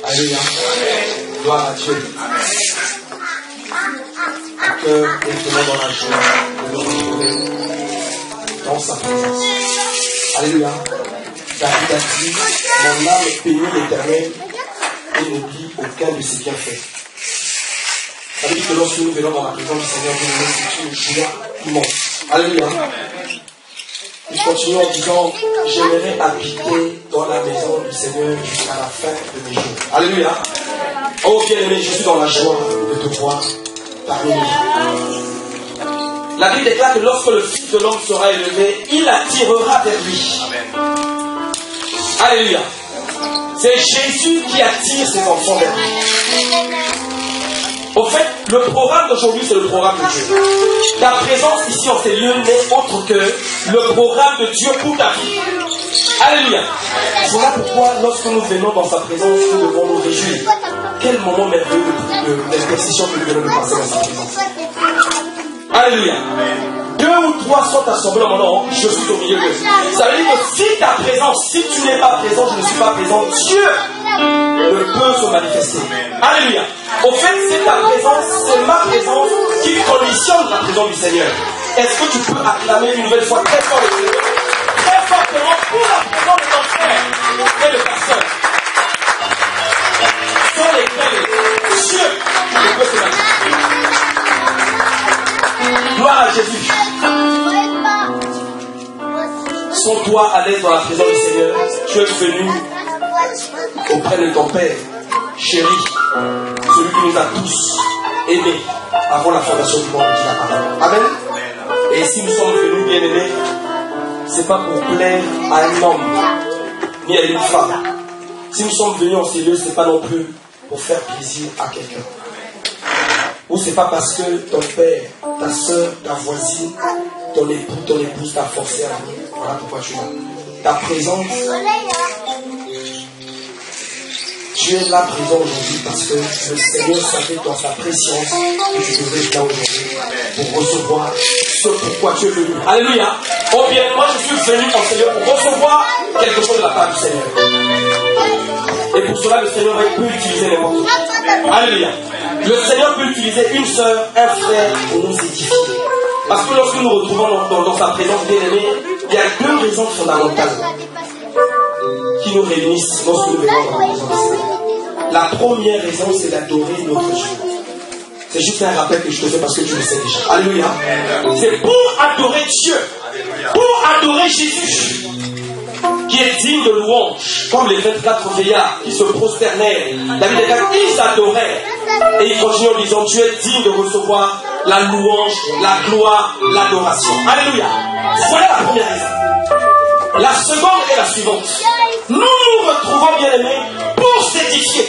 Alléluia. Gloire à Dieu. Que maintenant dans la joie de le retrouver dans sa présence. Alléluia. David a dit, mon âme bénit l'Éternel et ne dit aucun de ses bienfaits. que lorsque nous venons dans la présence du Seigneur, c'est une joie immense. Alléluia. Il continue en disant, j'aimerais habiter dans la maison du Seigneur jusqu'à la fin de mes jours. Alléluia. Oh bien-aimé, je suis dans la joie de te voir parmi nous. La Bible déclare que lorsque le Fils de l'homme sera élevé, il attirera vers lui. Alléluia. C'est Jésus qui attire ses enfants vers lui. Au fait, le programme d'aujourd'hui, c'est le programme de Dieu. Ta présence ici en ces lieux n'est autre que le programme de Dieu pour ta vie. Alléluia. Voilà pourquoi, lorsque nous venons dans sa présence, nous devons nous réjouir. Quel moment merveilleux d'intercession que nous venons de passer dans sa présence. Alléluia. 2 ou 3 sont assemblés dans mon nom, je suis au milieu d'eux. Ça veut dire que si ta présence, si tu n'es pas présent, je ne suis pas présent, Dieu ne peut se manifester. Alléluia. Au fait, c'est ta présence, c'est ma présence qui conditionne la présence du Seigneur. Est-ce que tu peux acclamer une nouvelle fois très fort le Seigneur, très fortement pour la présence de ton frère et de ta soeur, sans lesquels Dieu ne peut se manifester. Gloire à Jésus. Sens-toi à l'aise dans la présence du Seigneur. Tu es venu auprès de ton Père chéri, celui qui nous a tous aimés avant la fondation du monde, dit la parole. Amen. Et si nous sommes venus bien aimés, ce n'est pas pour plaire à un homme ni à une femme. Si nous sommes venus en ces lieux, ce n'est pas non plus pour faire plaisir à quelqu'un. Ou c'est pas parce que ton père, ta soeur, ta voisine, ton époux, ton épouse t'a forcé à venir. Voilà pourquoi tu es là. Ta présence, tu es là présent aujourd'hui parce que le Seigneur savait dans sa préscience que tu devais être là aujourd'hui pour recevoir ce pourquoi tu es venu. Alléluia. Oh bien, moi je suis venu en Seigneur pour recevoir quelque chose de la part du Seigneur. Et pour cela, le Seigneur peut utiliser les mots. Alléluia. Le Seigneur peut utiliser une sœur, un frère pour nous édifier. Parce que lorsque nous nous retrouvons dans sa présence bien-aimée, il y a 2 raisons fondamentales qui nous réunissent lorsque nous venons dans la présence du Seigneur. La première raison, c'est d'adorer notre Dieu. C'est juste un rappel que je te fais parce que tu le sais déjà. Alléluia. C'est pour adorer Dieu, pour adorer Jésus, qui est digne de louange, comme les 24 vieillards qui se prosternèrent. David déclare, ils adoraient. Et il continue en disant, tu es digne de recevoir la louange, la gloire, l'adoration. Alléluia. Voilà la première raison. La seconde est la suivante. Nous nous retrouvons bien aimés pour s'édifier.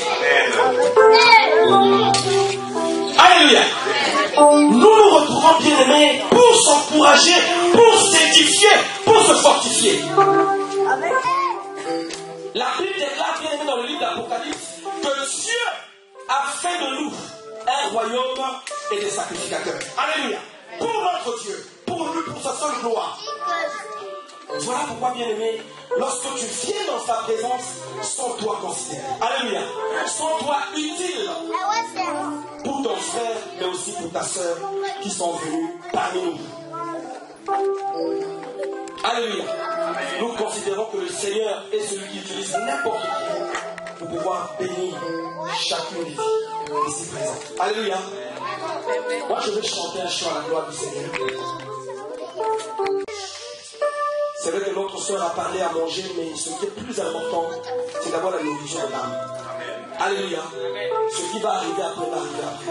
Alléluia. Nous nous retrouvons bien aimés pour s'encourager, pour s'édifier, pour se fortifier. La Bible déclare bien aimé dans le livre d'Apocalypse que Dieu a fait de nous un royaume et des sacrificateurs. Alléluia. Pour notre Dieu, pour lui, pour sa seule gloire. Voilà pourquoi, bien aimé, lorsque tu viens dans sa présence, sens-toi considéré. Alléluia. Sens-toi utile pour ton frère, mais aussi pour ta soeur qui sont venus parmi nous. Alléluia. Nous considérons que le Seigneur est celui qui utilise n'importe qui pour pouvoir bénir chacune des vies ici présentes. Alléluia. Moi, je vais chanter un chant à la gloire du Seigneur. C'est vrai que notre soeur a parlé à manger, mais ce qui est plus important, c'est d'avoir la nourriture de l'âme. Alléluia. Ce qui va arriver après va arriver après.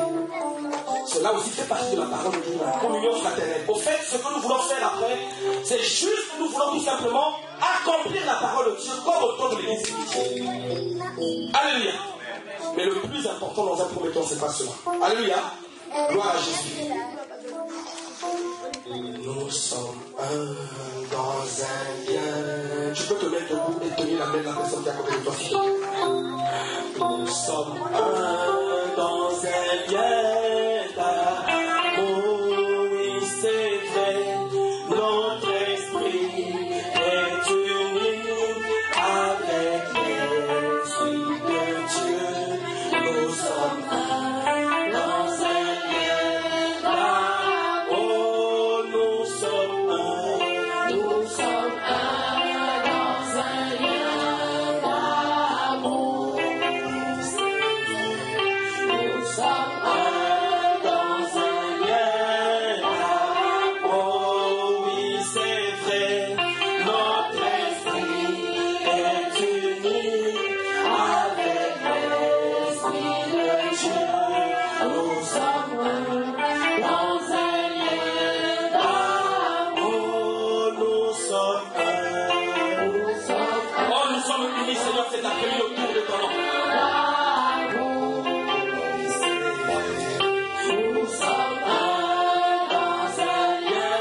Cela aussi fait partie de la parole de Dieu, la communion fraternelle. Au fait, ce que nous voulons faire après, c'est juste que nous voulons tout simplement accomplir la parole de Dieu comme au temps de l'église chrétienne. Alléluia. Mais le plus important dans un premier temps, c'est pas cela. Alléluia. Gloire à Jésus. Nous sommes un dans un bien. Tu peux te mettre debout et tenir la main de la personne qui est à côté de toi. Nous sommes un dans un bien d'amour. Oui, c'est vrai. Notre esprit est uni avec l'esprit de Dieu. Nous sommes un dans un bien d'amour. Nous sommes un dans un bien d'amour. Nous sommes un nous sommes dans un lieu d'amour. Nous sommes oh, nous sommes unis, Seigneur, cet après-midi autour de ton nom. Nous sommes dans un lieu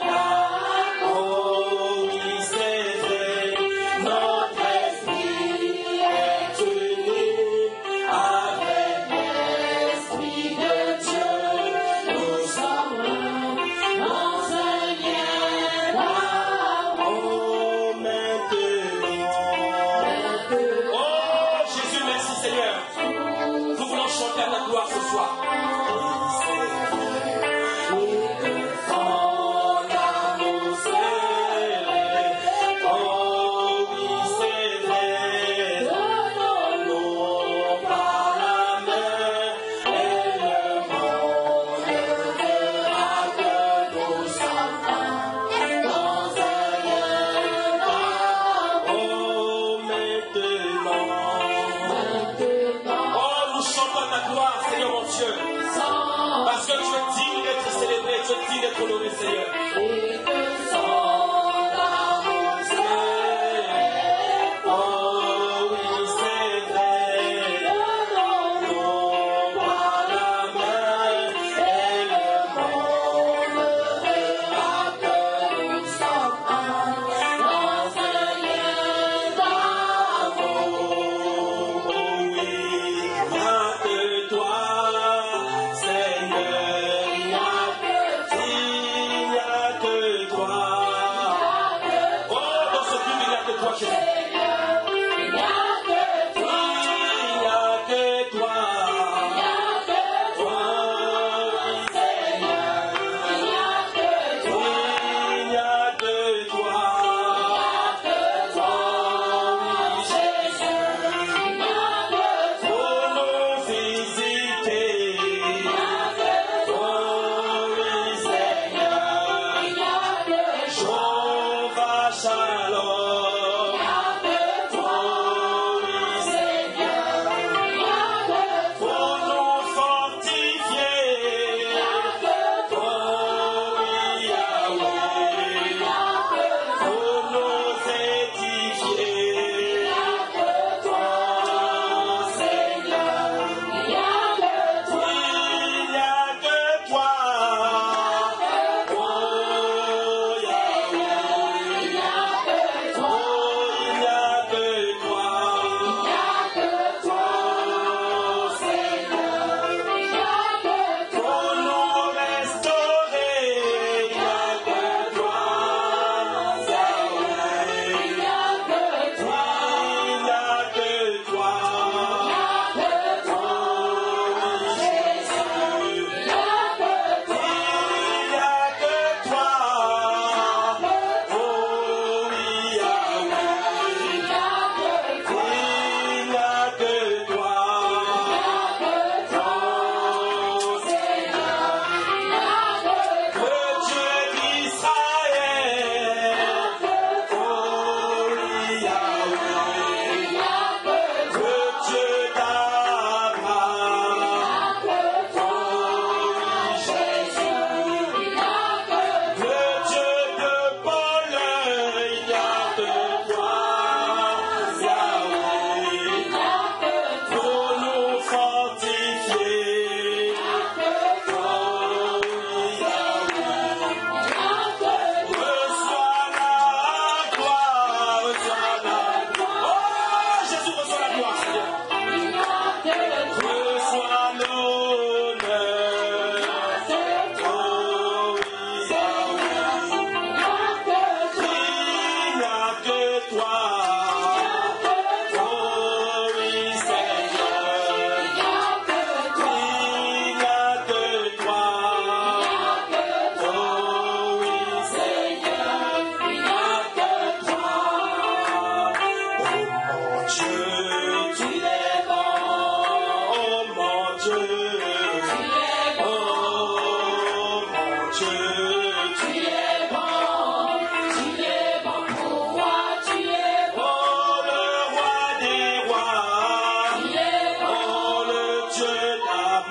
d'amour. Oui, c'est vrai, notre esprit est uni avec l'Esprit de Dieu. Nous sommes dans un lieu d'amour maintenant. Oh Jésus, merci Seigneur. Nous voulons chanter à ta gloire ce soir. Parce que tu es digne d'être célébré, tu es digne d'être honoré, Seigneur. Oh oui, c'est vrai. Non, par la main et le monde verra que nous sommes dans un lieu d'amour. Oui, rien que toi.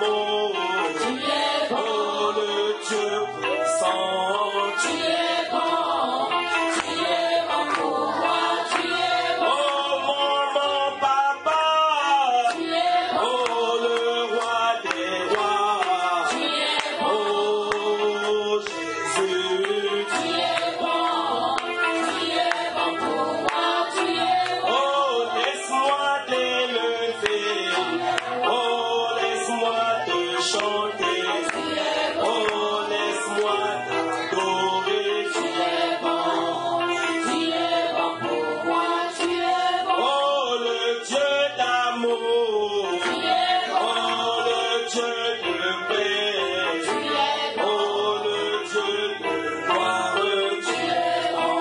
amor. chanter. Oh, laisse-moi t'adorer. Tu es bon. Tu es bon pour moi. Tu es bon. Oh, le Dieu d'amour. Tu es bon. Oh, le Dieu de paix. Tu es bon. Oh, le Dieu de gloire. Tu es bon.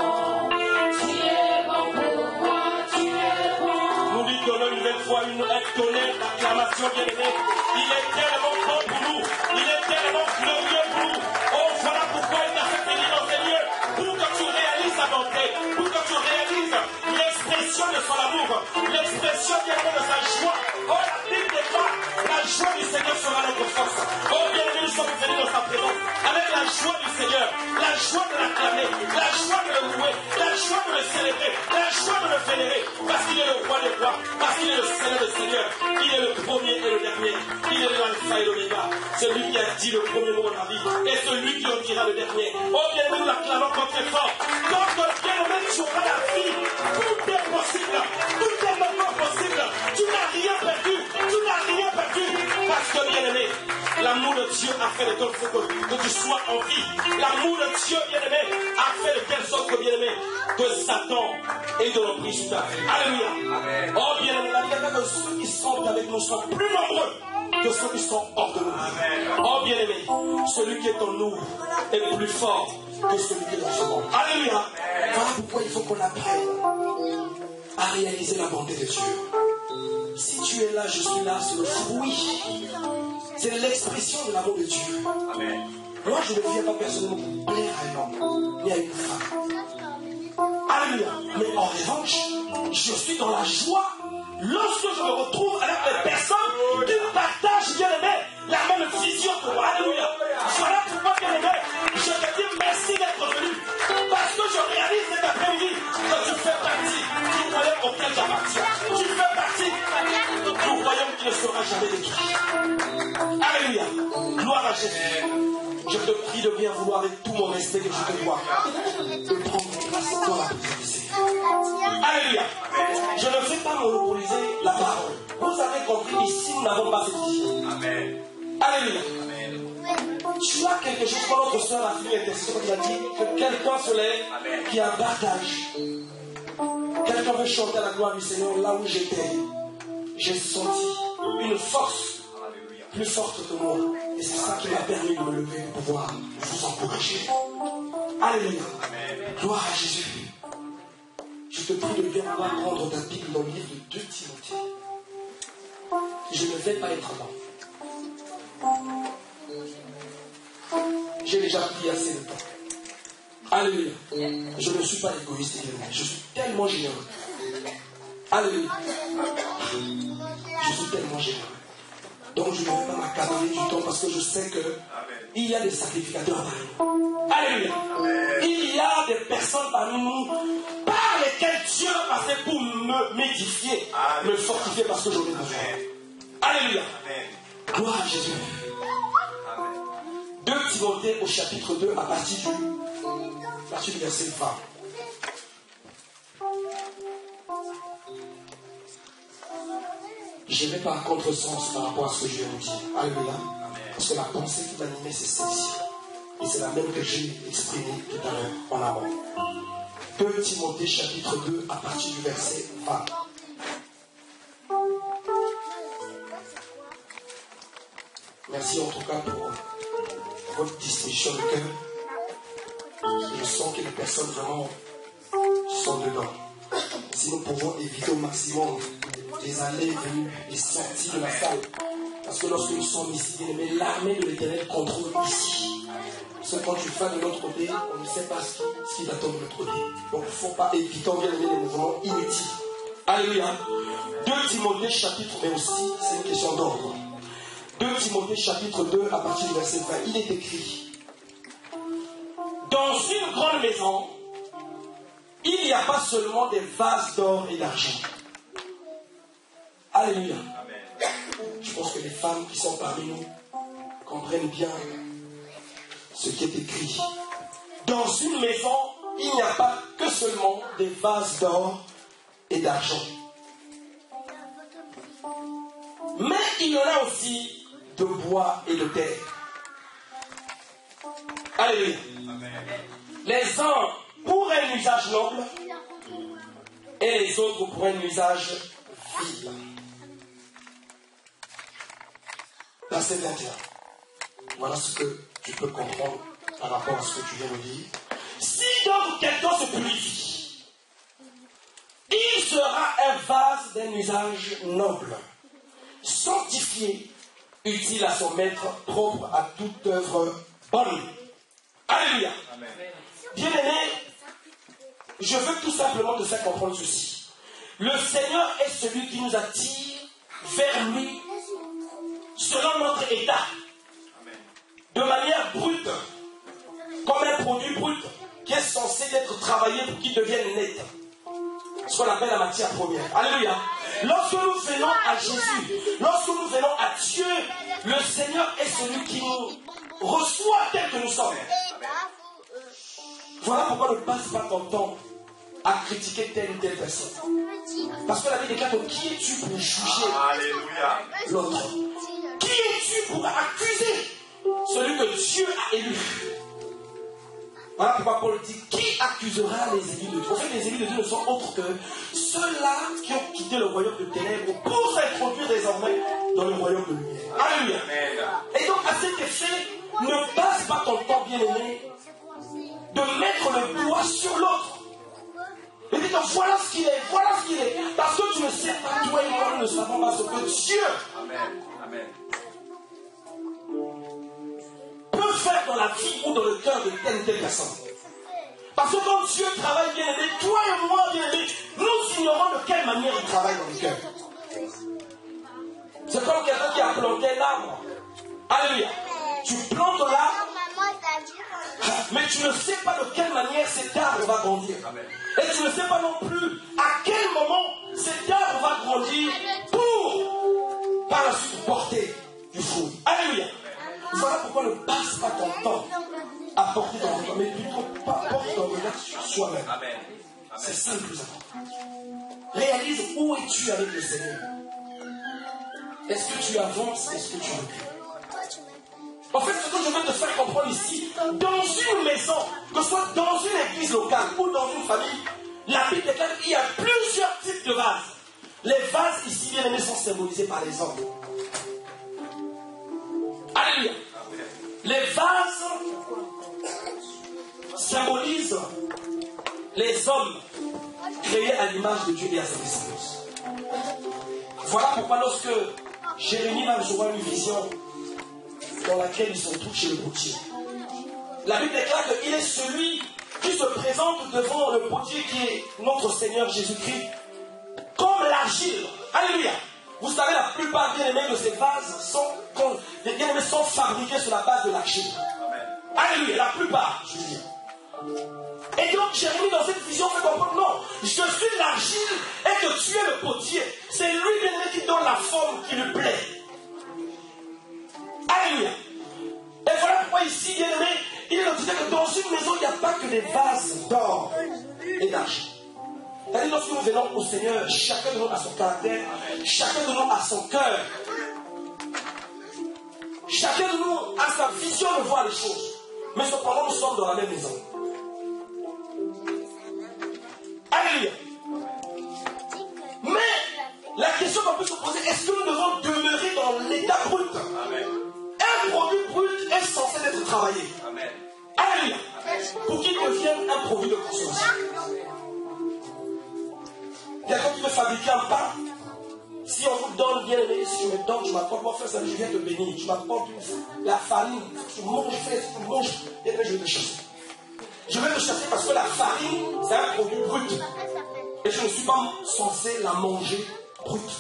Tu es bon pour moi. Tu es bon. Nous lui donnons une nouvelle fois une tonnerre d'acclamation, bien-aimé. Il est tellement bon pour nous. Il est tellement glorieux pour nous. Oh, voilà pourquoi il t'a fait venir dans ces lieux. Pour que tu réalises sa bonté. Pour que tu réalises l'expression de son amour. L'expression, bien-aimé, de sa joie. Oh, la Bible déclare, la joie du Seigneur sera notre force. Oh, bien-aimé, nous sommes venus dans sa présence. Avec la joie du Seigneur. La joie de l'acclamer. La joie de le louer. La joie de le célébrer. La joie de le vénérer. Parce qu'il est le roi des rois. Parce qu'il est le Seigneur des seigneurs. Il est le premier et le dernier. Il est l'alpha et l'oméga. Celui qui a dit le premier mot de la vie. Et celui qui en dira le dernier. Oh, bien-aimé, nous l'acclamons comme très fort. Donc, bien-aimé, tu auras la vie. Tout est possible. Tout est maintenant possible. Tu n'as rien perdu. Tu n'as rien perdu. Parce que, bien-aimé, l'amour de Dieu a fait de telle sorte que tu sois en vie. L'amour de Dieu, bien-aimé, a fait de telle sorte que, bien-aimé, que Satan est de l'emprise sur ta vie. Alléluia. Amen. Oh, bien-aimé, la Bible dit que ceux qui sont avec nous sont plus nombreux que ceux qui sont hors de nous. Amen. Oh, bien-aimé, celui qui est en nous est plus fort que celui qui est dans ce monde. Alléluia. Amen. Voilà pourquoi il faut qu'on apprenne à réaliser la bonté de Dieu. Si tu es là, je suis là, c'est le fruit. C'est l'expression de l'amour de Dieu. Amen. Moi, je ne viens pas personnellement pour plaire à un homme, ni à une femme. Alléluia. Mais en revanche, je suis dans la joie lorsque je me retrouve avec des personnes qui partagent, bien aimé, la même vision que moi. Alléluia. Voilà pourquoi, bien aimé, je te dis merci d'être venu. Parce que je réalise cet après-midi que tu fais partie du royaume auquel j'appartiens. Tu fais partie du royaume qui ne sera jamais détruit. Alléluia. Gloire à Jésus. Je te prie de bien vouloir avec tout mon respect que je te dois de prendre place dans la présence du Seigneur. Alléluia. Je ne vais pas monopoliser la parole. Vous avez compris, ici nous n'avons pas cette vie. Amen. Alléluia. Amen. Tu as quelque chose pour notre soeur a fini l'intercession qui a dit que quelqu'un se lève qui a un partage. Quelqu'un veut chanter à la gloire du Seigneur. Là où j'étais, j'ai senti une force plus forte que moi. Et c'est ça qui m'a permis de me lever, de pouvoir vous encourager. Alléluia. Amen. Gloire à Jésus. Je te prie de bien pouvoir prendre ta Bible dans le livre de 2 Timothée. Je ne vais pas être là. J'ai déjà pris assez de temps. Alléluia. Je ne suis pas égoïste également. Je suis tellement généreux. Alléluia. Je suis tellement généreux. Donc je ne vais pas m'accaparer du temps parce que je sais qu'il y a des sacrificateurs parmi nous. Alléluia. Il y a des personnes parmi nous par lesquelles Dieu va passer pour m'édifier, me fortifier parce que j'en ai besoin. Alléluia. Gloire à Jésus. 2 Timothée au chapitre 2 à partir du verset 20. Je ne vais pas à contresens par rapport à ce que je viens de dire. Alléluia. Parce que la pensée qui m'animait, c'est celle-ci. Et c'est la même que j'ai exprimée tout à l'heure en amont. 2 Timothée chapitre 2 à partir du verset 20. Merci en tout cas pour votre disposition de cœur. Je sens que les personnes vraiment sont dedans. Si nous pouvons éviter au maximum les allées et venues, les sorties de la salle. Parce que lorsque nous sommes ici, mais l'armée de l'Éternel contrôle ici. Parce que quand tu vas de l'autre côté, on ne sait pas ce qui t'attend de l'autre côté. Donc il ne faut pas éviter bien les mouvements inutiles. Alléluia. 2 Timothée chapitre, mais aussi, c'est une question d'ordre. 2 Timothée chapitre 2 à partir du verset 20, il est écrit: dans une grande maison, il n'y a pas seulement des vases d'or et d'argent. Alléluia. Amen. Je pense que les femmes qui sont parmi nous comprennent bien ce qui est écrit. Dans une maison, il n'y a pas que seulement des vases d'or et d'argent. Mais il y en a aussi de bois et de terre. Alléluia. Les uns pour un usage noble et les autres pour un usage vil. Verset 21. Voilà ce que tu peux comprendre par rapport à ce que tu viens de dire. Si donc quelqu'un se purifie, il sera un vase d'un usage noble, sanctifié, utile à son maître, propre à toute œuvre bonne. Alléluia. Bien-aimé, je veux tout simplement te faire comprendre ceci. Le Seigneur est celui qui nous attire vers lui selon notre état, de manière brute, comme un produit brut qui est censé être travaillé pour qu'il devienne net. Ce qu'on appelle la matière première. Alléluia. Lorsque nous venons à Jésus, lorsque nous venons à Dieu, le Seigneur est celui qui nous reçoit tel que nous sommes. Voilà pourquoi ne passe pas ton temps à critiquer telle ou telle personne. Parce que la Bible déclare, qui es-tu pour juger l'autre? Qui es-tu pour accuser celui que Dieu a élu? Voilà pourquoi Paul dit, qui accusera les élus de Dieu? En fait, les élus de Dieu ne sont autres que ceux-là qui ont quitté le royaume de ténèbres pour s'introduire désormais dans le royaume de lumière. Alléluia. Et donc, à cet effet, ne passe pas ton temps, bien-aimé, de mettre le doigt sur l'autre. Et dis donc, voilà ce qu'il est, voilà ce qu'il est. Parce que tu ne sais pas, toi et moi, nous ne savons pas ce que Dieu peut faire dans la vie ou dans le cœur de telle ou telle personne. Parce que quand Dieu travaille, bien aimé, toi et moi, bien aimé, nous ignorons de quelle manière il travaille dans le cœur. C'est comme quelqu'un qui a planté l'arbre. Alléluia. Tu plantes l'arbre, mais tu ne sais pas de quelle manière cet arbre va grandir. Et tu ne sais pas non plus à quel moment cet arbre va grandir pour, par la suite, porter du fruit. Alléluia. Voilà pourquoi ne passe pas ton temps à porter ton regard, mais plutôt porte ton regard sur soi-même. C'est ça le plus important. Réalise où es-tu avec le Seigneur. Est-ce que tu avances? Est-ce que tu recules? En fait, ce que je veux te faire comprendre ici, dans une maison, que ce soit dans une église locale ou dans une famille, la Bible déclare qu'il y a plusieurs types de vases. Les vases ici, bien aimés, sont symbolisés par les hommes. Alléluia. Les vases symbolisent les hommes créés à l'image de Dieu et à sa descendance. Voilà pourquoi lorsque Jérémie va recevoir une vision dans laquelle ils sont tous chez le potier, la Bible déclare qu'il est celui qui se présente devant le potier qui est notre Seigneur Jésus-Christ comme l'argile. Alléluia. Vous savez, la plupart bien aimés de ces vases sont fabriqués sur la base de l'argile. Alléluia, la plupart, je veux dire. Et donc Jérémie dans cette vision fait comprendre, non, je suis l'argile et que tu es le potier. C'est lui bien aimé qui donne la forme qui lui plaît. Alléluia. Et voilà pourquoi ici, bien aimé, il nous disait que dans une maison, il n'y a pas que des vases d'or et d'argent. C'est-à-dire, lorsque nous venons au Seigneur, chacun de nous a son caractère, chacun de nous a son cœur, chacun de nous a sa vision de voir les choses. Mais cependant, nous sommes dans la même maison. Alléluia. Mais la question qu'on peut se poser, est-ce que nous devons demeurer dans l'état brut? Un produit brut est censé être travaillé. Alléluia. Pour qu'il devienne un produit de consommation. Quelqu'un qui veut fabriquer un pain, si on vous donne, bien aimé, si je me donne, je m'apporte pour faire ça, je viens te bénir. Je m'apporte la farine, je mange, bien aimé, je vais te chasser. Je vais te chasser parce que la farine, c'est un produit brut. Et je ne suis pas censé la manger brute.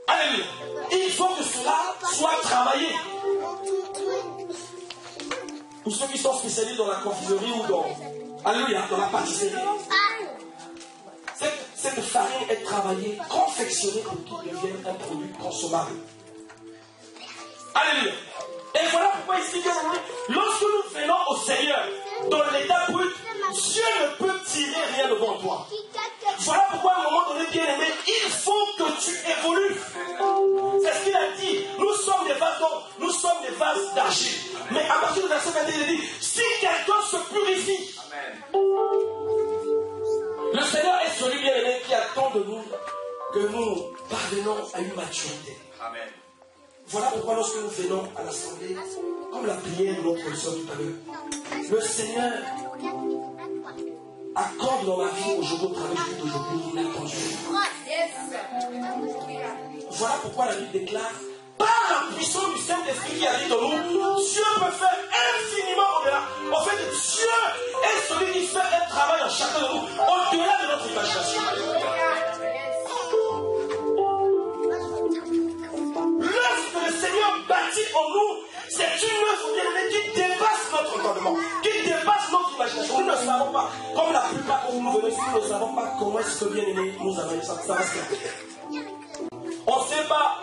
Alléluia. Il faut que cela soit travaillé. Pour ceux qui sont spécialisés dans la confiserie ou dans, alléluia, dans la pâtisserie, cette farine est travaillée, confectionnée pour qu'il devienne un produit consommable. Alléluia. Et voilà pourquoi ici, lorsque nous venons au Seigneur, dans l'état brut, Dieu ne peut tirer rien devant toi. Voilà pourquoi à un moment donné, bien aimé, il faut que tu évolues. C'est ce qu'il a dit. Nous sommes des vases vase d'argile. Mais à partir du verset 21, il dit, si quelqu'un se purifie, amen. Le Seigneur est celui bien-aimé qui attend de nous que nous parvenons à une maturité. Amen. Voilà pourquoi lorsque nous venons à l'assemblée, comme la prière de notre soeur tout à l'heure, le Seigneur accorde dans ma vie aujourd'hui au travail d'aujourd'hui une attention. Voilà pourquoi la Bible déclare, par la puissance du Saint-Esprit qui habite en nous, Dieu peut faire infiniment au-delà. En fait, Dieu est celui qui fait un travail en chacun de nous, au-delà de notre imagination. L'œuvre que le Seigneur bâtit en nous, c'est une œuvre bien-aimée qui dépasse notre entendement, qui dépasse notre imagination. Nous ne savons pas, comme la plupart d'entre nous venons ici, nous ne savons pas comment est-ce que bien-aimé nous avons ça va se faire. On ne sait pas,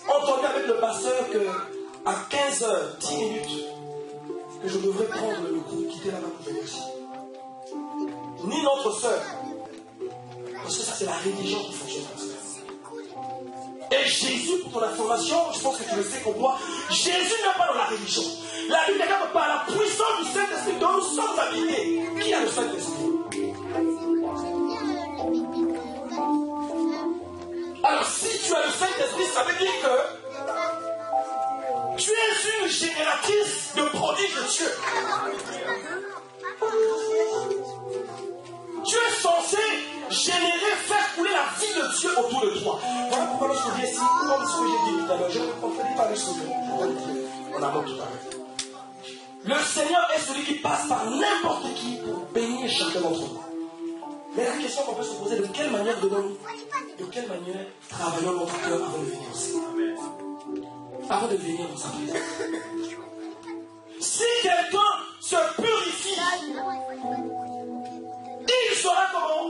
entendu avec le pasteur qu'à 15h10, que je devrais prendre le groupe, quitter là-bas pour venir ici. Ni notre soeur, parce que ça c'est la religion qui fonctionne comme ça. Et Jésus, pour ton information, je pense que tu le sais comme moi, Jésus n'est pas dans la religion. La Bible déclare par la puissance du Saint-Esprit dont nous sommes habités. Qui a le Saint-Esprit? Alors si tu as le Saint-Esprit, ça veut dire que tu es une génératrice de prodiges de Dieu. Tu es censé générer, faire couler la vie de Dieu autour de toi. Voilà pourquoi lorsque je viens ici, comme ce que j'ai dit tout à l'heure, je ne comprends pas les choses. On a tout à l'heure. Le Seigneur est celui qui passe par n'importe qui pour bénir chacun d'entre nous. Mais la question qu'on peut se poser, de quelle manière de quelle manière travaillons notre cœur avant de venir aussi? Avant de venir dans sa présence. Si quelqu'un se purifie, il sera comment?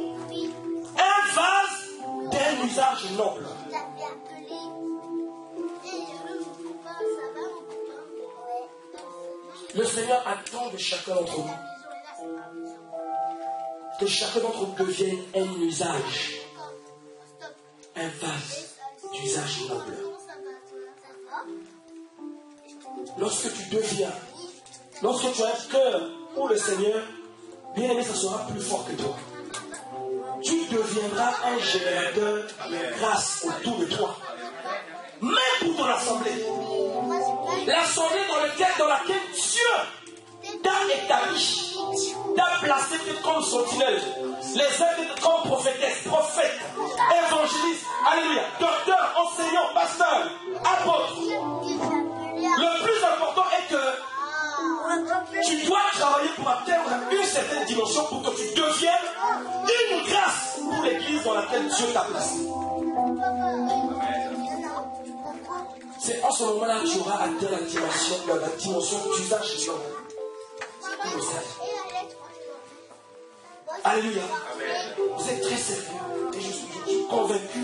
Un vase d'un usage noble. Le Seigneur attend de chacun d'entre nous que chacun d'entre nous devienne un usage, un vase d'usage noble. Lorsque tu deviens, lorsque tu as un cœur pour le Seigneur, bien aimé, ça sera plus fort que toi. Tu deviendras un générateur de grâce autour de toi. Même pour ton assemblée. L'assemblée dans laquelle Dieu t'a établi, t'a placé comme sentinelle. Les uns comme prophétesse, prophète, évangéliste, alléluia, docteur, enseignant, pasteur, apôtre. Le plus important est que tu dois travailler pour atteindre une certaine dimension pour que tu deviennes une grâce pour l'église dans laquelle Dieu t'a placé. C'est en ce moment-là que tu auras atteint la dimension d'usage de l'homme. Alléluia. Vous êtes très sérieux et je suis convaincu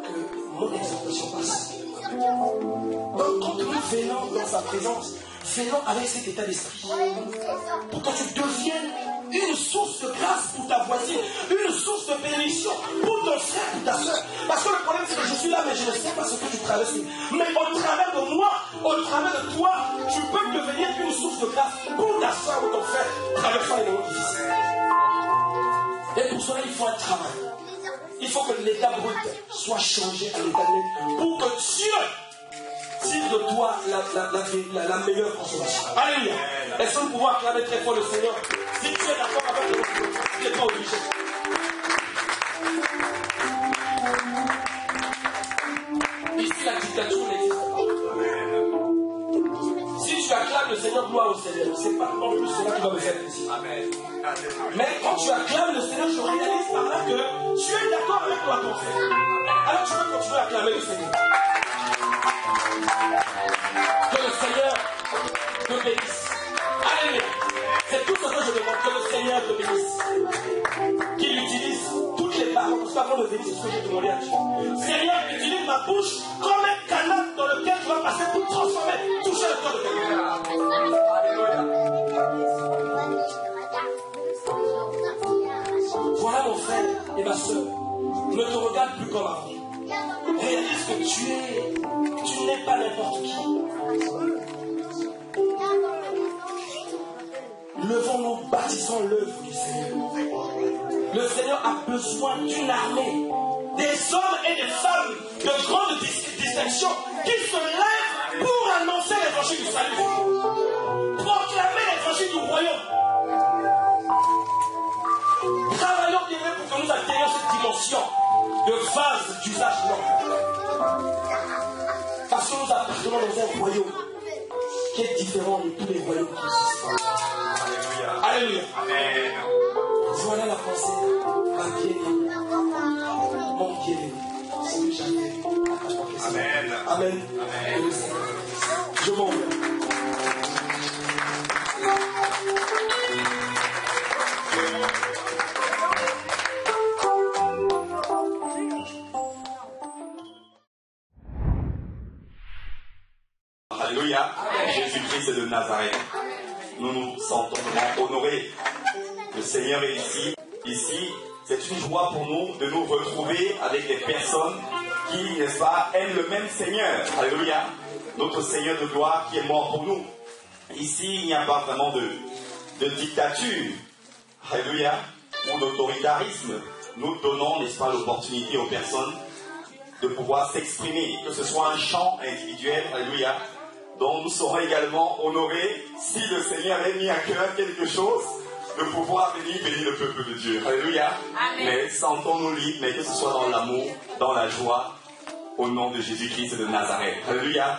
que mon exhortation passe. Donc quand nous venons dans sa présence, venons avec cet état d'esprit pour que tu deviennes une source de grâce pour ta voisine, une source de bénédiction pour ton frère, pour ta soeur. Parce que le problème c'est que je suis là mais je ne sais pas ce que tu traverses. Mais au travers de moi, au travers de toi, tu peux devenir une source de grâce pour ta soeur ou ton frère traversant les moments difficiles. Et pour cela il faut un travail. Il faut que l'état brut soit changé à l'état net pour que Dieu tire de toi la meilleure consommation. Alléluia. Est-ce que nous pouvons acclamer très fort le Seigneur? Si tu es d'accord avec le Seigneur, tu n'es pas obligé. Ici, la dictature n'existe pas. Si tu acclames le Seigneur, gloire au Seigneur. C'est pas non plus cela qui va me faire plaisir. Amen. Mais quand tu acclames le Seigneur, je réalise par là que tu es d'accord avec toi, ton frère. Alors tu peux continuer à acclamer le Seigneur. Que le Seigneur te bénisse. Alléluia. C'est tout ce que je demande, que le Seigneur te bénisse. Qu'il utilise toutes les paroles. Parce qu'avant de venir, c'est ce que j'ai demandé à Dieu. Seigneur, utilise ma bouche comme un canal dans lequel tu vas passer pour transformer, toucher le cœur de quelqu'un. Voilà mon frère et ma soeur. Ne te regarde plus comme avant. Réalise que tu n'es pas n'importe qui. Levons-nous, bâtissons l'œuvre du Seigneur. Le Seigneur a besoin d'une armée, des hommes et des femmes de grande distinction qui se lèvent pour annoncer l'évangile du salut, proclamer l'évangile du royaume. Travaillons bien pour que nous atteignions cette dimension de phase d'usage long. Parce que nous appartenons dans un royaume qui est différent de tous les royaumes qui existent. Alléluia. Amen. Voilà la pensée, ma bien-aimée, mon bien-aimé, ce que j'avais à t'apporter. Amen. Amen. Amen. Je m'en vais. Alléluia. Jésus-Christ de Nazareth. Nous nous sentons vraiment honorés. Le Seigneur est ici. Ici, c'est une joie pour nous de nous retrouver avec des personnes qui, n'est-ce pas, aiment le même Seigneur. Alléluia. Notre Seigneur de gloire qui est mort pour nous. Ici, il n'y a pas vraiment de dictature. Alléluia. Ou d'autoritarisme. Nous donnons, n'est-ce pas, l'opportunité aux personnes de pouvoir s'exprimer, que ce soit un chant individuel. Alléluia. Donc nous serons également honorés si le Seigneur a mis à cœur quelque chose de pouvoir venir bénir le peuple de Dieu. Alléluia. Amen. Mais sentons-nous libres, mais que ce soit dans l'amour, dans la joie, au nom de Jésus-Christ de Nazareth. Alléluia.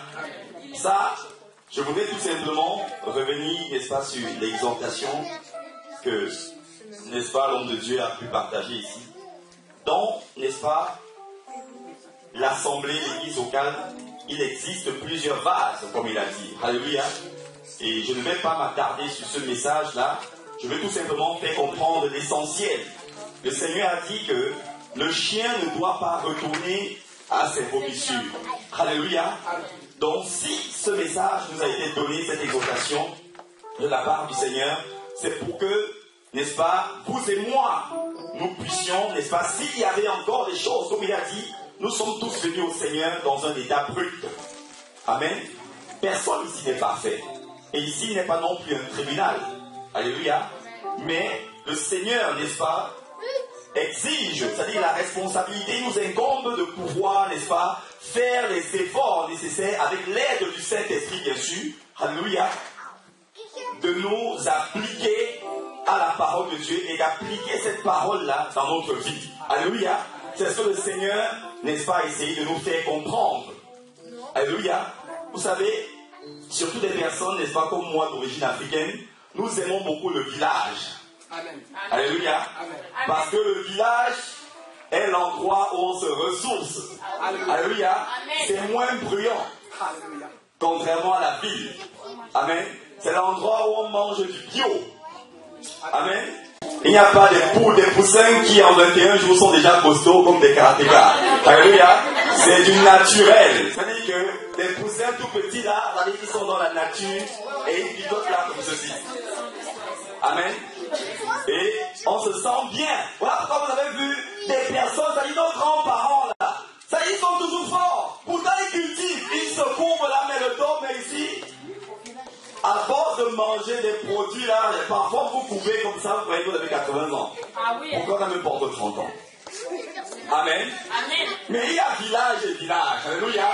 Ça, je voudrais tout simplement revenir, n'est-ce pas, sur l'exhortation que, n'est-ce pas, l'homme de Dieu a pu partager ici. Donc, n'est-ce pas, l'assemblée, l'église locale, il existe plusieurs vases, comme il a dit. Alléluia. Et je ne vais pas m'attarder sur ce message-là. Je vais tout simplement faire comprendre l'essentiel. Le Seigneur a dit que le chien ne doit pas retourner à ses vomissures. Alléluia. Donc, si ce message nous a été donné, cette exhortation de la part du Seigneur, c'est pour que, n'est-ce pas, vous et moi, nous puissions, n'est-ce pas, s'il y avait encore des choses, comme il a dit, nous sommes tous venus au Seigneur dans un état brut. Amen. Personne ici n'est parfait. Et ici, il n'est pas non plus un tribunal. Alléluia. Mais le Seigneur, n'est-ce pas, exige, c'est-à-dire la responsabilité nous incombe de pouvoir, n'est-ce pas, faire les efforts nécessaires avec l'aide du Saint-Esprit, bien sûr. Alléluia. De nous appliquer à la parole de Dieu et d'appliquer cette parole-là dans notre vie. Alléluia. C'est ce que le Seigneur, n'est-ce pas, essayer de nous faire comprendre. Alléluia. Vous savez, surtout des personnes, n'est-ce pas, comme moi d'origine africaine, nous aimons beaucoup le village. Amen. Alléluia. Amen. Parce que le village est l'endroit où on se ressource. Alléluia. Alléluia. C'est moins bruyant. Alléluia. Contrairement à la ville. Amen. C'est l'endroit où on mange du bio. Amen. Il n'y a pas des poussins qui en 21 jours sont déjà costauds comme des karatékas. Alléluia. C'est du naturel. C'est-à-dire que des poussins tout petits là, ils sont dans la nature et ils picotent là comme ceci. Amen. Et on se sent bien. Voilà pourquoi vous avez vu des personnes, c'est-à-dire nos grands-parents là, ça, ils sont toujours forts. Pourtant ils cultivent, ils se courbent là, mais le dos, mais ici, à force de manger des produits là, parfois vous pouvez comme ça, vous voyez que vous avez 80 ans. Ah oui. Pourquoi on ne porte 30 ans? Amen. Amen. Mais il y a village et village. Alléluia.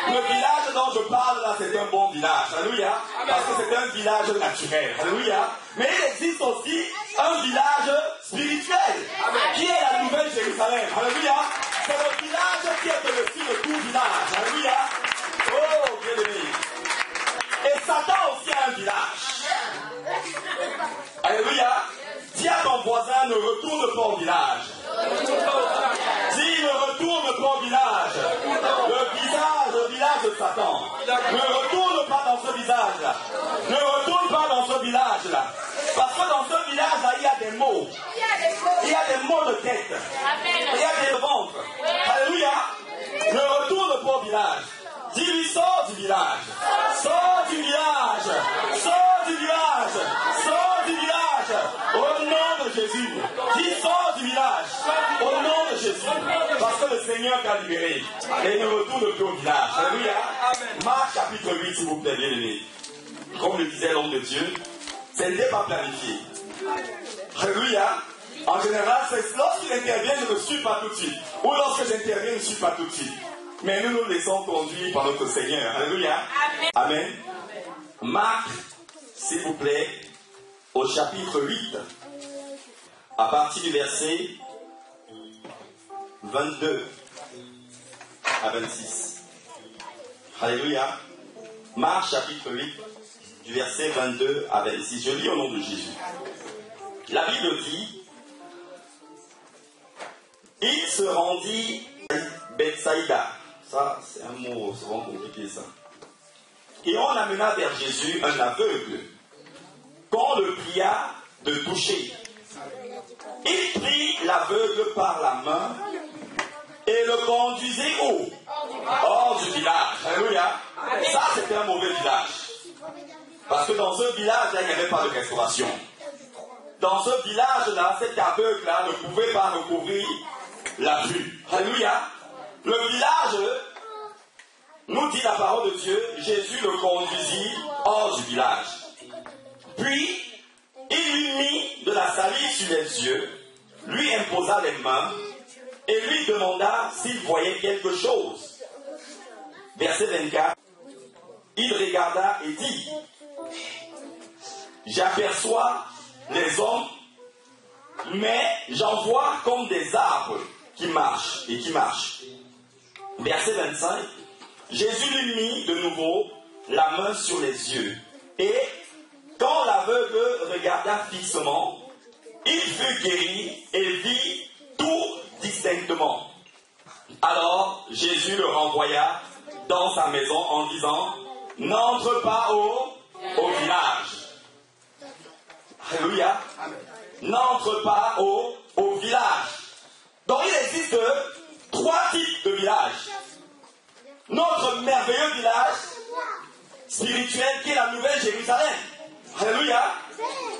Amen. Le village dont je parle là, c'est un bon village. Alléluia. Parce que c'est un village naturel. Alléluia. Mais il existe aussi un village spirituel. Amen. Qui est la nouvelle Jérusalem. Alléluia. C'est le village qui est au-dessus de tout village. Alléluia. Oh, bien aimé. Et Satan aussi a un village. Alléluia. Dis à ton voisin, ne retourne pas au village. Dis, ne retourne pas au village. Le village de Satan. Ne retourne pas dans ce village-là. Ne retourne pas dans ce village-là. Parce que dans ce village-là, il y a des maux. Il y a des maux de tête. Il y a des ventres. Alléluia. Ne retourne pas au village. Dis-lui, sors du village. Sors du village. Sors du village. Sors du village. Au nom de Jésus. Dis, sors du village. Au nom de Jésus. Parce que le Seigneur t'a libéré. Et ne retourne plus au village. Alléluia. Marc chapitre 8, s'il vous plaît, bien aimé. Comme le disait l'homme de Dieu, Ce n'était pas planifié. Alléluia. En général, c'est lorsqu'il intervient, je ne suis pas tout de suite. Ou lorsque j'interviens, je ne suis pas tout de suite. Mais nous nous laissons conduire par notre Seigneur. Alléluia. Amen. Marc, s'il vous plaît, au chapitre 8, à partir du verset 22 à 26. Alléluia. Marc, chapitre 8, du verset 22 à 26. Je lis au nom de Jésus. La Bible dit: il se rendit à Bethsaïda. Ça, c'est un mot souvent compliqué, ça. Et on amena vers Jésus un aveugle, qu'on le pria de toucher. Il prit l'aveugle par la main et le conduisit où? Hors du village. Alléluia. Ça, c'était un mauvais village. Parce que dans ce village-là, il n'y avait pas de restauration. Dans ce village-là, cet aveugle-là ne pouvait pas recouvrir la vue. Alléluia. Le village, nous dit la parole de Dieu, Jésus le conduisit hors du village. Puis, il lui mit de la salive sur les yeux, lui imposa les mains et lui demanda s'il voyait quelque chose. Verset 24. Il regarda et dit: j'aperçois les hommes, mais j'en vois comme des arbres qui marchent et qui marchent. Verset 25. Jésus lui mit de nouveau la main sur les yeux. Et quand l'aveugle regarda fixement, il fut guéri et vit tout distinctement. Alors Jésus le renvoya dans sa maison en disant: n'entre pas au village. Alléluia. N'entre pas au village. Donc il existe 3 types de villages. Notre merveilleux village spirituel qui est la Nouvelle Jérusalem. Alléluia.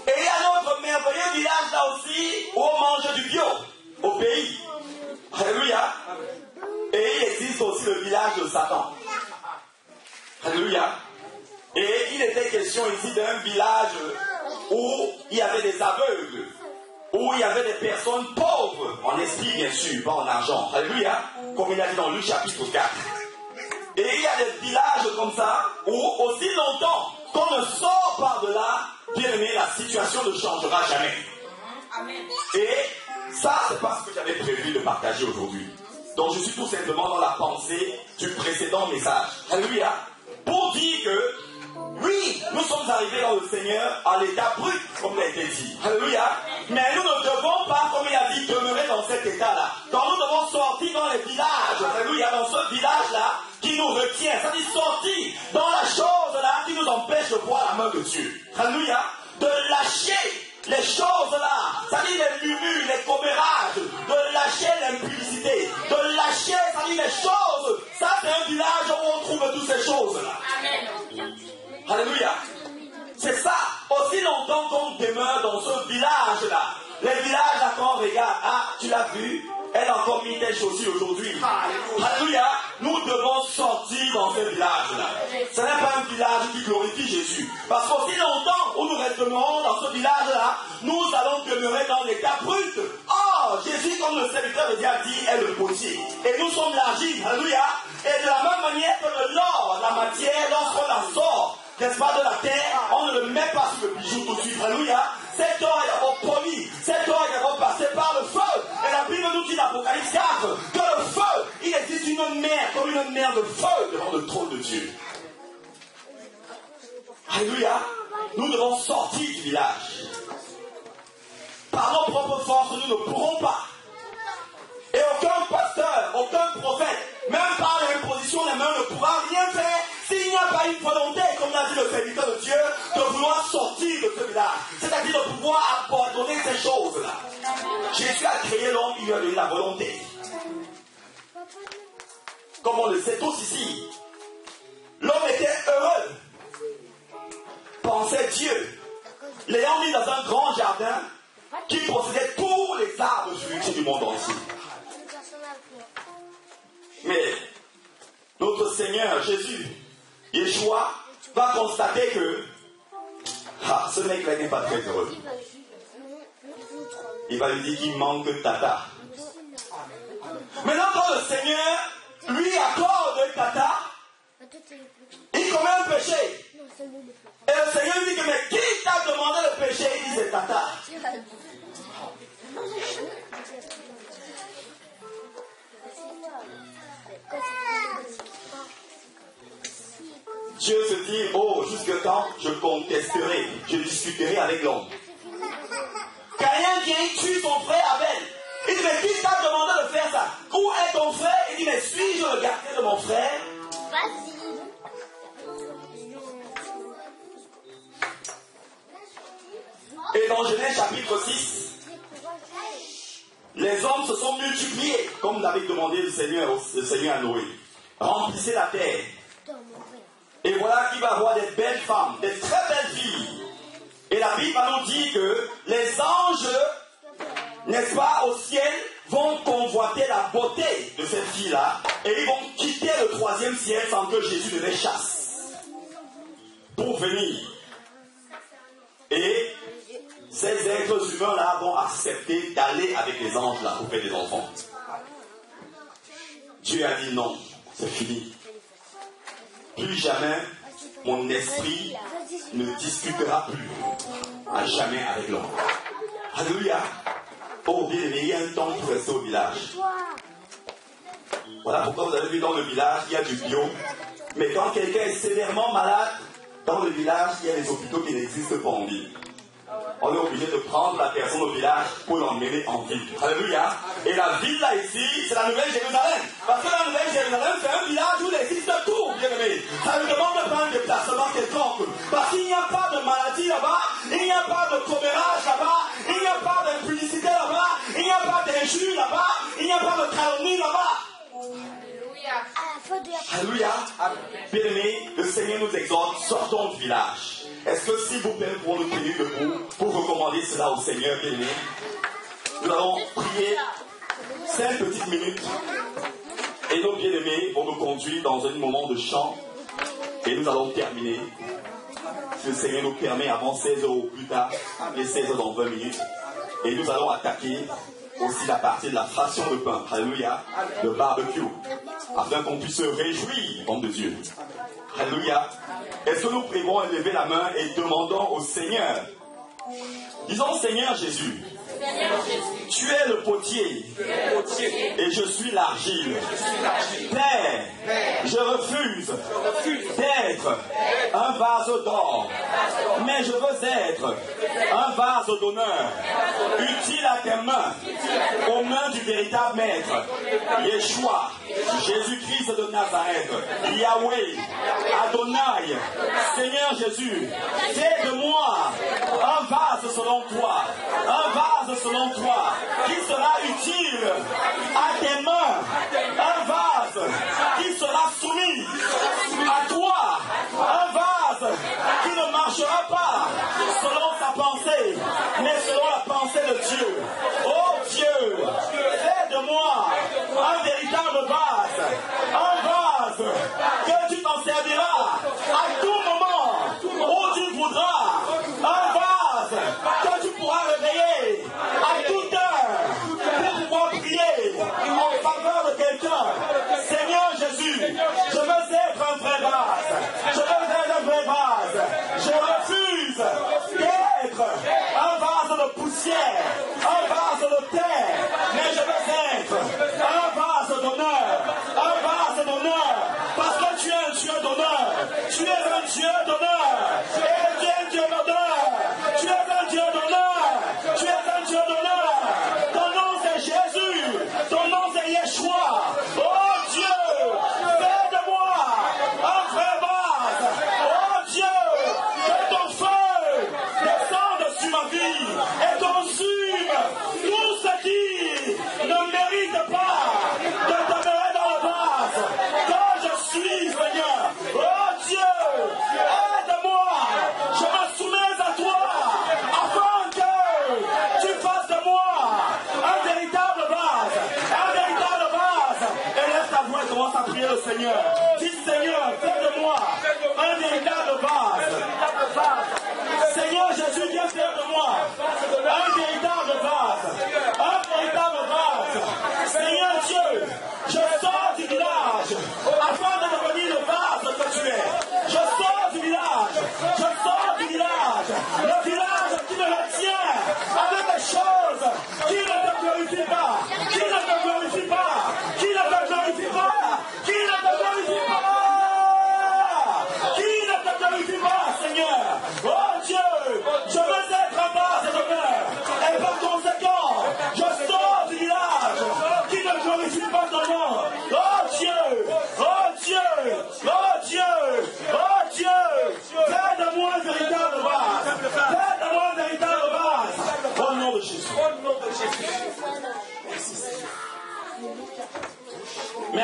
Et il y a notre merveilleux village là aussi où on mange du bio, au pays. Alléluia. Et il existe aussi le village de Satan. Alléluia. Et il était question ici d'un village où il y avait des aveugles, où il y avait des personnes pauvres, en esprit bien sûr, pas en argent. Alléluia. Comme il a dit dans Luc chapitre 4. Et il y a des villages comme ça, où aussi longtemps qu'on ne sort par de là, bien aimé, la situation ne changera jamais. Amen. Et ça, c'est pas ce que j'avais prévu de partager aujourd'hui. Donc je suis tout simplement dans la pensée du précédent message. Alléluia. Pour dire que, oui, nous sommes arrivés dans le Seigneur à l'état brut, comme il a été dit. Alléluia. Mais nous ne devons pas, comme il a dit, demeurer dans cet état-là. Donc nous devons sortir dans les villages. Alléluia. Dans ce village-là qui nous retient. Ça dit sortir dans la chose-là qui nous empêche de voir la main de Dieu. Alléluia. De lâcher les choses-là. Ça dit les murmures, les commérages. De lâcher l'impudicité. De lâcher, ça dit les choses. Ça c'est un village où on trouve toutes ces choses-là. Amen. Alléluia. C'est ça. Aussi longtemps qu'on demeure dans ce village-là. Les villages là, quand on regarde, ah, tu l'as vu, elle a encore mis des chaussures aujourd'hui. Alléluia. Nous devons sortir dans ce village-là. Ce n'est pas un village qui glorifie Jésus. Parce qu'aussi longtemps où nous demeurons dans ce village-là, nous allons demeurer dans l'état brut. Oh, Jésus, comme le serviteur de Dieu a dit, est le potier. Et nous sommes l'argile. Alléluia. Et de la même manière que l'or, la matière, lorsqu'on la sort, n'est-ce pas, de la terre, on ne le met pas sur le bijou tout de suite. Alléluia. Cet or est d'abord poli. Cet or est d'abord passé par le feu. Et la Bible nous dit dans l'Apocalypse 4 que le feu, il existe une mer, comme une mer de feu devant le trône de Dieu. Alléluia. Nous devons sortir du village. Par nos propres forces, nous ne pourrons pas. Et aucun pasteur, aucun prophète, même par l'imposition des mains, ne pourra rien faire s'il n'y a pas une volonté, comme l'a dit le serviteur de Dieu, de vouloir sortir de ce village. C'est-à-dire de pouvoir abandonner ces choses-là. Jésus a créé l'homme, il lui a donné la volonté. Comme on le sait tous ici, l'homme était heureux. Pensait Dieu. L'ayant mis dans un grand jardin qui possédait tous les arbres fruitiers du monde entier. Mais notre Seigneur Jésus, Yeshua, va constater que Ah, ce mec-là n'est pas très heureux. Il va lui dire qu'il manque de tata. Maintenant, quand le Seigneur lui accorde un tata, il commet un péché. Et le Seigneur lui dit que, mais qui t'a demandé le péché? Il dit, c'est tata. Dieu se dit, oh, jusque quand je contesterai, je discuterai avec l'homme. Caïn vient, il tue son frère Abel. Il dit, mais qui t'a demandé de faire ça? Où est ton frère? Il dit, mais suis-je le gardien de mon frère? Vas-y. Et dans Genèse chapitre 6, les hommes se sont multipliés, comme l'avait demandé le Seigneur à Noé. Remplissez la terre. Et voilà qu'il va avoir des belles femmes, des très belles filles. Et la Bible nous dit que les anges, n'est-ce pas, au ciel, vont convoiter la beauté de cette fille-là. Et ils vont quitter le 3e ciel sans que Jésus ne les chasse. Pour venir. Et ces êtres humains-là vont accepter d'aller avec les anges-là pour faire des enfants. Dieu a dit non, c'est fini. Plus jamais mon esprit ne discutera plus à jamais avec l'homme. Alléluia. Oh bien aimé, il y a un temps pour rester au village. Voilà pourquoi vous avez vu dans le village, il y a du bio. Mais quand quelqu'un est sévèrement malade, dans le village, il y a des hôpitaux qui n'existent pas en ville. On est obligé de prendre la personne au village pour l'emmener en ville. Alléluia. Et la ville là ici, c'est la Nouvelle-Jérusalem. Parce que la Nouvelle-Jérusalem, c'est un village où il existe tout, bien aimé. Ça nous demande de prendre un déplacement quelconque. Parce qu'il n'y a pas de maladie là-bas, il n'y a pas de commérage là-bas, il n'y a pas d'impudicité là-bas, il n'y a pas d'injure là-bas, il n'y a pas de calomnie là-bas. Alléluia. Bien aimé, le Seigneur nous exhorte, sortons du village. Est-ce que s'il vous plaît, pour nous tenir debout, pour recommander cela au Seigneur, bien aimé, nous allons prier 5 petites minutes et nos bien-aimés vont nous conduire dans un moment de chant et nous allons terminer. Si le Seigneur nous permet, avant 16 heures ou plus tard, les 16 heures dans 20 minutes, et nous allons attaquer aussi la partie de la fraction de pain, alléluia, de barbecue, afin qu'on puisse se réjouir, homme de Dieu. Alléluia. Est-ce que nous pouvons lever la main et demandons au Seigneur, disons Seigneur Jésus, tu es le potier et je suis l'argile. Père, je refuse d'être un vase d'or, mais je veux être un vase d'honneur, utile à tes mains, aux mains du véritable maître, Yeshua, Jésus-Christ de Nazareth, Yahweh, Adonai, Seigneur Jésus, fais de moi un vase selon toi, un vase selon toi, qui sera utile à tes mains, un vase qui sera soumis à toi, un vase qui ne marchera pas selon sa pensée, mais selon la pensée de Dieu. Oh Dieu, fais de moi un véritable vase, un vase que tu t'en serviras à tout moment où tu voudras, un vase que tu pourras réveiller à toute heure pour pouvoir prier en faveur de quelqu'un. Seigneur Jésus, je veux être un vrai vase, je veux être un vrai vase, je refuse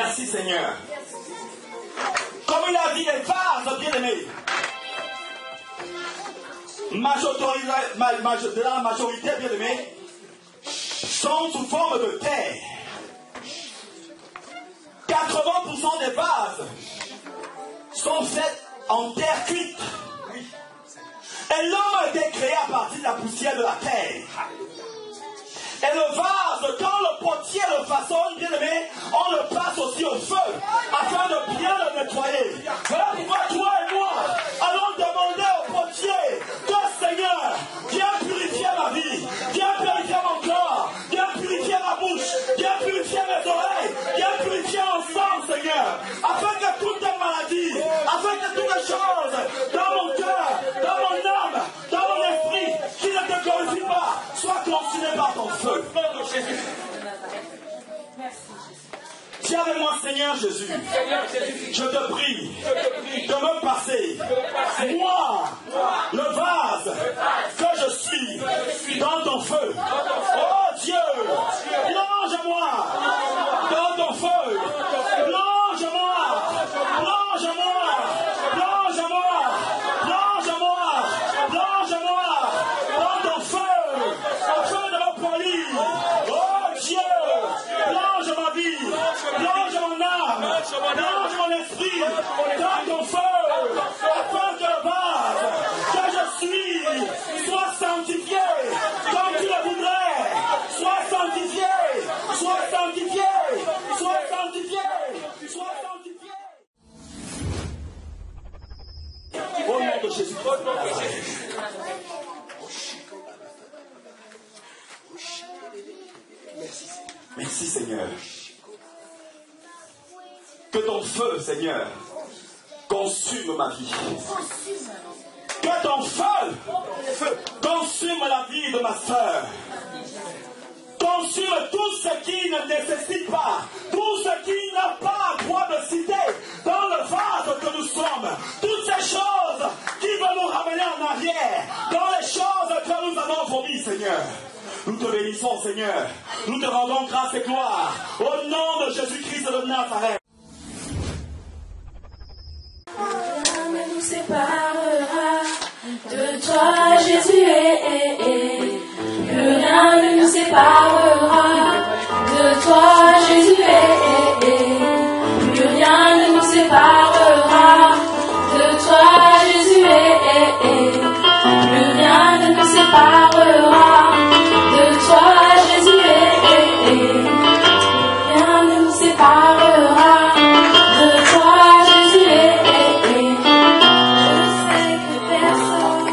Merci Seigneur. Comme il a dit, les vases bien-aimés, de la majorité bien-aimés, sont sous forme de terre. 80% des vases sont faits en terre cuite. Et l'homme a été créé à partir de la poussière de la terre. Et le vase, quand le potier le façonne, bien aimé, on le passe aussi au feu, afin de bien le nettoyer. Voilà pourquoi toi et moi allons demander au potier, toi Seigneur, viens purifier ma vie, viens purifier mon corps, viens purifier ma bouche, viens purifier mes oreilles, viens purifier mon sang, Seigneur, afin que toutes les maladies, afin que toutes les choses dans mon cœur, dans mon âme, dans mon esprit, qui ne te glorifient pas, soient consumées par ton feu. Tiens avec moi, Seigneur Jésus. Je te prie de me passer, moi, le vase que je suis, dans ton feu. Oh Dieu, plonge-moi dans ton feu. Plonge-moi, plonge-moi, plonge-moi, plonge-moi, plonge-moi dans ton feu, afin de me polir. Oh Dieu, plonge ma vie, plonge mon âme, plonge mon esprit dans ton feu, afin que le vase que je suis soit sanctifié comme tu le voudrais. Soit sanctifié, soit sanctifié, soit sanctifié, soit sanctifié. Au nom de Jésus. Merci Seigneur. Que ton feu, Seigneur, consume ma vie. Que ton feu consume la vie de ma soeur. Consume tout ce qui ne nécessite pas, tout ce qui n'a pas droit de citer dans le vase que nous sommes. Toutes ces choses qui veulent nous ramener en arrière, dans les choses que nous avons vomies, Seigneur. Nous te bénissons, Seigneur. Nous te rendons grâce et gloire. Au nom de Jésus-Christ de Nazareth. Rien ne nous séparera de toi, Jésus. Plus rien ne nous séparera de toi, Jésus. Plus rien ne nous séparera de toi, Jésus. Plus rien ne nous séparera de toi, Jésus. Rien ne nous séparera de toi, Jésus. Je sais que personne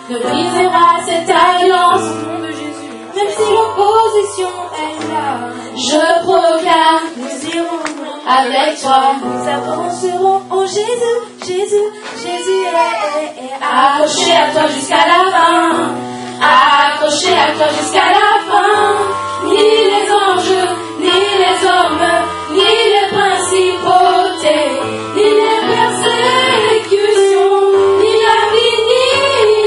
ne brisera cette alliance au nom de Jésus. Même si l'opposition est là, je proclame, nous irons avec toi. Nous avancerons, oh Jésus, Jésus, Jésus est accroché à toi jusqu'à la fin. Accroché à toi jusqu'à la fin. Ni les anges, ni les hommes, ni les principautés, ni les persécutions, ni la vie, ni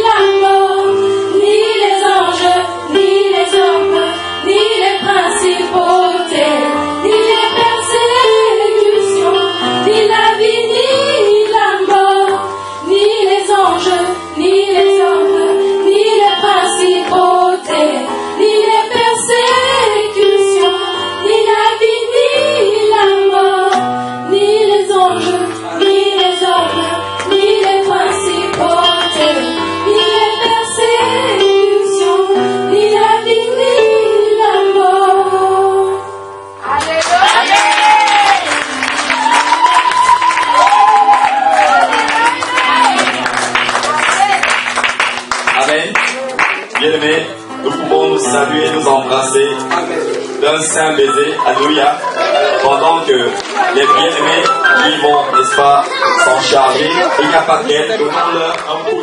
la mort, ni les anges, ni les hommes, ni les principautés, ni les persécutions, ni la vie, ni la mort, ni les anges, ni les hommes, ni les principautés, ni les persécutions, ni la vie, ni la mort, ni les anges, ni les hommes, ni les principautés, ni les persécutions, ni la vie, ni la mort. Alléluia. Amen. Bien-aimés, nous pouvons nous saluer, nous embrasser d'un saint baiser. Alléluia. Pendant que les bien-aimés qui vont, n'est-ce pas, s'en charger, il n'y a pas qu'elle, donnons-leur un coup